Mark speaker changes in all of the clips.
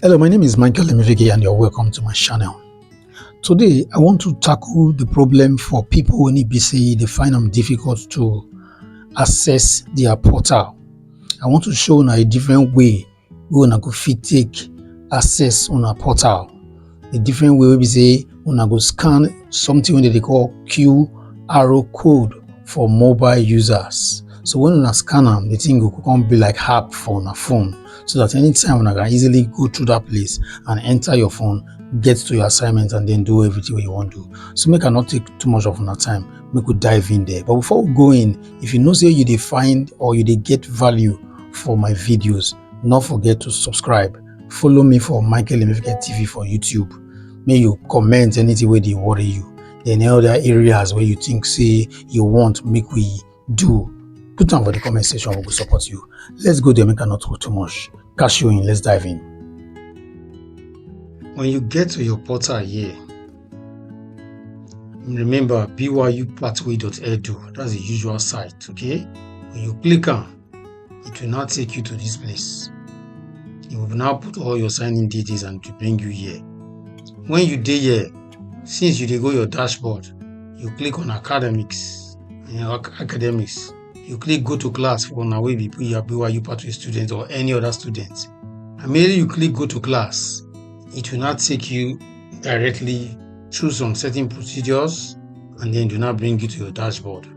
Speaker 1: Hello, my name is Michael.emefeke and you're welcome to my channel. Today, I want to tackle the problem for people when they find them difficult to access their portal. I want to show a different way we go fit take access on a portal. A different way we go scan something when they call QR code for mobile users. So when you scan them, the thing will come be like app for a phone. So that anytime you can easily go through that place and enter your phone, get to your assignment, and then do everything you want to do. So make I not take too much of our time. We could dive in there. But before we go in, if you know say you find or you get value for my videos, not forget to subscribe. Follow me for Michael.emefeke TV for YouTube. May you comment anything where they worry you. Then other areas where you think say you want make we do. Put down for the comment section, we will support you. Let's go there, make I not talk too much. Cash you in, let's dive in. When you get to your portal here, remember BYU-Pathway.edu, that's the usual site, okay? When you click on, it will now take you to this place. You will now put all your sign-in details and to bring you here. When you do here, since you go your dashboard, you click on academics. You click go to class for now way you are BYU Pathway student or any other student. Immediately you click go to class, it will not take you directly through some certain procedures and then do not bring you to your dashboard.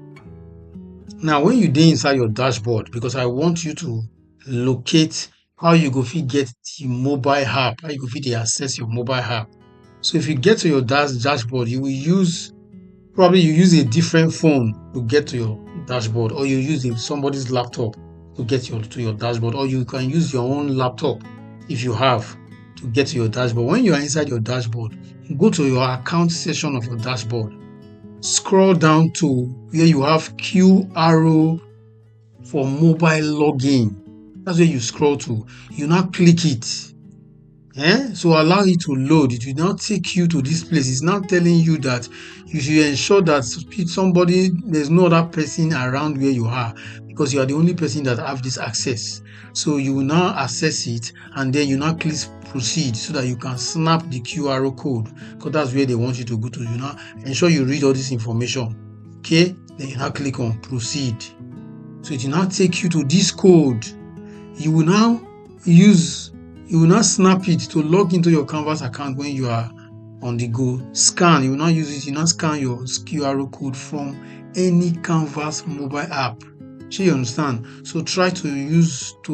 Speaker 1: Now when you dey inside your dashboard, because I want you to locate how you go fit get the mobile app, how you go fit access your mobile app. So if you get to your dashboard, you will use a different phone to get to your dashboard, or you use somebody's laptop to get to your dashboard, or you can use your own laptop if you have to get to your dashboard. When you are inside your dashboard, go to your account section of your dashboard, scroll down to where you have QR for mobile login. That's where you scroll to. You now click it. So allow it to load. It will now take you to this place. It's now telling you that you should ensure that there's no other person around where you are, because you are the only person that have this access. So you will now access it and then you now click proceed so that you can snap the QR code, because that's where they want you to go to. You now ensure you read all this information. Okay, then you now click on proceed. So it will now take you to this code. You will now snap it to log into your Canvas account when you are on the go. Scan, you will now use it, you now scan your QR code from any Canvas mobile app. So you understand? So try to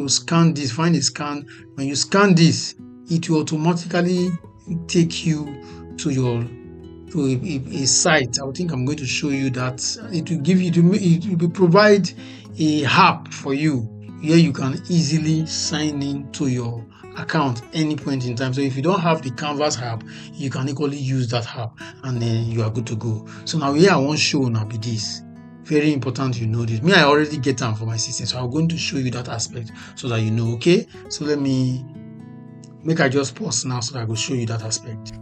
Speaker 1: scan this, find a scan. When you scan this, it will automatically take you to a site. I think I'm going to show you that it will provide a app for you where you can easily sign in to your account any point in time. So if you don't have the Canvas app, you can equally use that app and then you are good to go. So now here I want to show now be this. Very important you know this. Me, I already get them for my system, so I'm going to show you that aspect so that you know, okay? So let me I just pause now so that I will show you that aspect.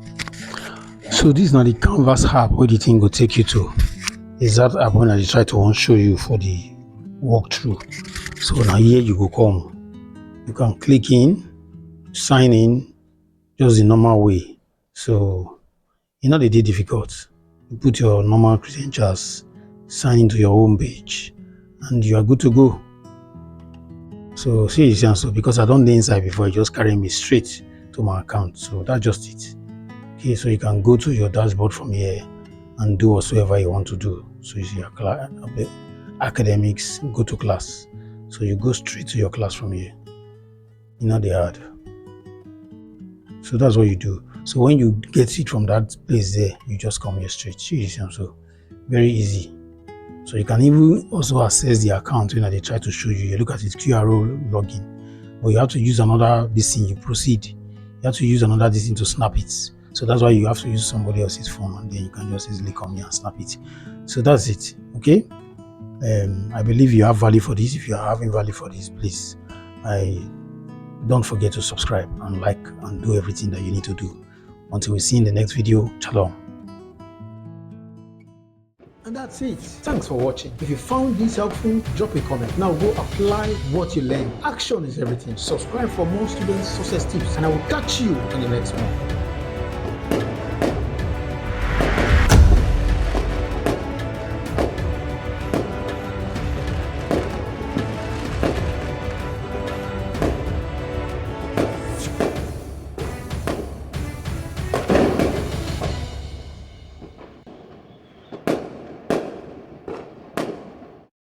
Speaker 1: So this is now the Canvas app where the thing will take you to. Is that app when I try to show you for the walkthrough. So now here you go come. You can click in, sign in, just the normal way. So they did difficult. You put your normal credentials, sign into your home page, and you are good to go. So see you see, so because I don't do inside before, it just carry me straight to my account. So that's just it. Okay, so you can go to your dashboard from here and do whatsoever you want to do. So you see your academics, go to class. So you go straight to your class from here. They hard. So that's what you do. So when you get it from that place there, you just come here straight. So very easy. So you can even also access the account when they try to show you. You look at it, QR login. But you have to use another thing, you proceed. You have to use another thing to snap it. So that's why you have to use somebody else's phone, and then you can just easily come here and snap it. So that's it. Okay. I believe you have value for this. If you are having value for this, please, don't forget to subscribe and like and do everything that you need to do. Until we see in the next video, shalom. And that's
Speaker 2: that's it. Thanks for watching. If you found this helpful, drop a comment. Now go apply what you learned. Action is everything. Subscribe for more student success tips, and I will catch you in the next one.